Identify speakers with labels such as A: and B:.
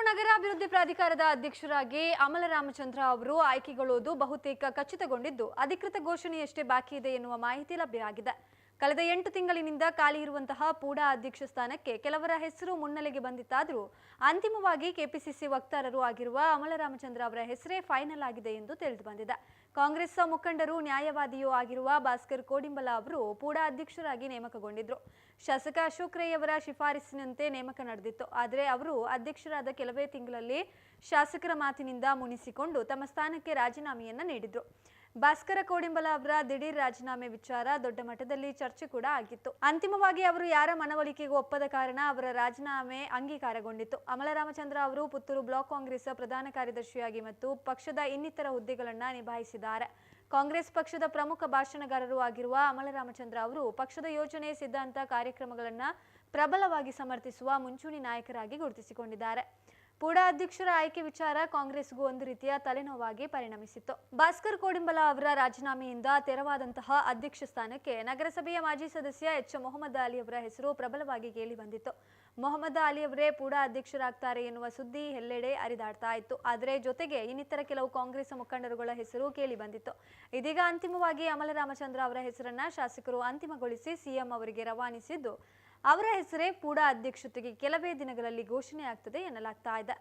A: ನಗರಾಭಿವೃದ್ಧಿ ಪ್ರಾಧಿಕಾರದ ಅಧ್ಯಕ್ಷರಾಗಿ ಅಮಲ ರಾಮಚಂದ್ರ ಅವರು ಆಯ್ಕೆಗೊಳ್ಳುವುದು ಬಹುತೇಕ ಖಚಿತಗೊಂಡಿದ್ದು ಅಧಿಕೃತ ಘೋಷಣೆಯಷ್ಟೇ ಬಾಕಿ ಇದೆ ಎನ್ನುವ ಮಾಹಿತಿ ಲಭ್ಯವಾಗಿದೆ. ಕಳೆದ 8 ತಿಂಗಳಿನಿಂದ ಖಾಲಿ ಇರುವಂತಹ ಪೂಡಾ ಅಧ್ಯಕ್ಷ ಸ್ಥಾನಕ್ಕೆ ಕೆಲವರ ಹೆಸರು ಮುನ್ನೆಲೆಗೆ ಬಂದಿತ್ತಾದರೂ ಅಂತಿಮವಾಗಿ ಕೆಪಿಸಿಸಿ ವಕ್ತಾರರು ಆಗಿರುವ ಅಮಲ ರಾಮಚಂದ್ರ ಅವರ ಹೆಸರೇ ಫೈನಲ್ ಆಗಿದೆ ಎಂದು ತಿಳಿದು ಬಂದಿದೆ. ಕಾಂಗ್ರೆಸ್ ಮುಖಂಡರು ನ್ಯಾಯವಾದಿಯೂ ಆಗಿರುವ ಭಾಸ್ಕರ್ ಕೋಡಿಂಬಲ ಅವರು ಪೂಡಾ ಅಧ್ಯಕ್ಷರಾಗಿ ನೇಮಕಗೊಂಡಿದ್ರು. ಶಾಸಕ ಅಶೋಕ್ ರೈ ಅವರ ಶಿಫಾರಸಿನಂತೆ ನೇಮಕ ನಡೆದಿತ್ತು. ಆದರೆ ಅವರು ಅಧ್ಯಕ್ಷರಾದ ಕೆಲವೇ ತಿಂಗಳಲ್ಲಿ ಶಾಸಕರ ಮಾತಿನಿಂದ ಮುನಿಸಿಕೊಂಡು ತಮ್ಮ ಸ್ಥಾನಕ್ಕೆ ರಾಜೀನಾಮೆಯನ್ನ ನೀಡಿದ್ರು. ಭಾಸ್ಕರ ಕೋಡಿಂಬಲ ಅವರ ದಿಢೀರ್ ರಾಜೀನಾಮೆ ವಿಚಾರ ದೊಡ್ಡ ಮಟ್ಟದಲ್ಲಿ ಚರ್ಚೆ ಕೂಡ ಆಗಿತ್ತು. ಅಂತಿಮವಾಗಿ ಅವರು ಯಾರ ಮನವೊಲಿಕೆಗೂ ಒಪ್ಪದ ಕಾರಣ ಅವರ ರಾಜೀನಾಮೆ ಅಂಗೀಕಾರಗೊಂಡಿತ್ತು. ಅಮಲ ರಾಮಚಂದ್ರ ಅವರು ಪುತ್ತೂರು ಬ್ಲಾಕ್ ಕಾಂಗ್ರೆಸ್ ಪ್ರಧಾನ ಕಾರ್ಯದರ್ಶಿಯಾಗಿ ಮತ್ತು ಪಕ್ಷದ ಇನ್ನಿತರ ಹುದ್ದೆಗಳನ್ನು ನಿಭಾಯಿಸಿದ್ದಾರೆ. ಕಾಂಗ್ರೆಸ್ ಪಕ್ಷದ ಪ್ರಮುಖ ಭಾಷಣಗಾರರು ಆಗಿರುವ ಅಮಲ ರಾಮಚಂದ್ರ ಅವರು ಪಕ್ಷದ ಯೋಜನೆ, ಸಿದ್ಧಾಂತ, ಕಾರ್ಯಕ್ರಮಗಳನ್ನು ಪ್ರಬಲವಾಗಿ ಸಮರ್ಥಿಸುವ ಮುಂಚೂಣಿ ನಾಯಕರಾಗಿ ಗುರುತಿಸಿಕೊಂಡಿದ್ದಾರೆ. ಪೂಡಾ ಅಧ್ಯಕ್ಷರ ಆಯ್ಕೆ ವಿಚಾರ ಕಾಂಗ್ರೆಸ್ಗೂ ಒಂದು ರೀತಿಯ ತಲೆನೋವಾಗಿ ಪರಿಣಮಿಸಿತ್ತು. ಭಾಸ್ಕರ್ ಕೋಡಿಂಬಲ ಅವರ ರಾಜೀನಾಮೆಯಿಂದ ತೆರವಾದಂತಹ ಅಧ್ಯಕ್ಷ ಸ್ಥಾನಕ್ಕೆ ನಗರಸಭೆಯ ಮಾಜಿ ಸದಸ್ಯ ಎಚ್ ಮೊಹಮ್ಮದ್ ಅಲಿ ಅವರ ಹೆಸರು ಪ್ರಬಲವಾಗಿ ಕೇಳಿ ಬಂದಿತ್ತು. ಮೊಹಮ್ಮದ್ ಅಲಿ ಅವರೇ ಪೂಡಾ ಅಧ್ಯಕ್ಷರಾಗ್ತಾರೆ ಎನ್ನುವ ಸುದ್ದಿ ಎಲ್ಲೆಡೆ ಹರಿದಾಡ್ತಾ ಇತ್ತು. ಆದರೆ ಜೊತೆಗೆ ಇನ್ನಿತರ ಕೆಲವು ಕಾಂಗ್ರೆಸ್ ಮುಖಂಡರುಗಳ ಹೆಸರು ಕೇಳಿ ಬಂದಿತ್ತು. ಇದೀಗ ಅಂತಿಮವಾಗಿ ಅಮಲ ರಾಮಚಂದ್ರ ಅವರ ಹೆಸರನ್ನ ಶಾಸಕರು ಅಂತಿಮಗೊಳಿಸಿ ಸಿಎಂ ಅವರಿಗೆ ರವಾನಿಸಿದ್ದು ಅವರ ಹೆಸರೇ ಪೂಡಾ ಅಧ್ಯಕ್ಷತೆಗೆ ಕೆಲವೇ ದಿನಗಳಲ್ಲಿ ಘೋಷಣೆಯಾಗ್ತದೆ ಎನ್ನಲಾಗ್ತಾ ಇದೆ.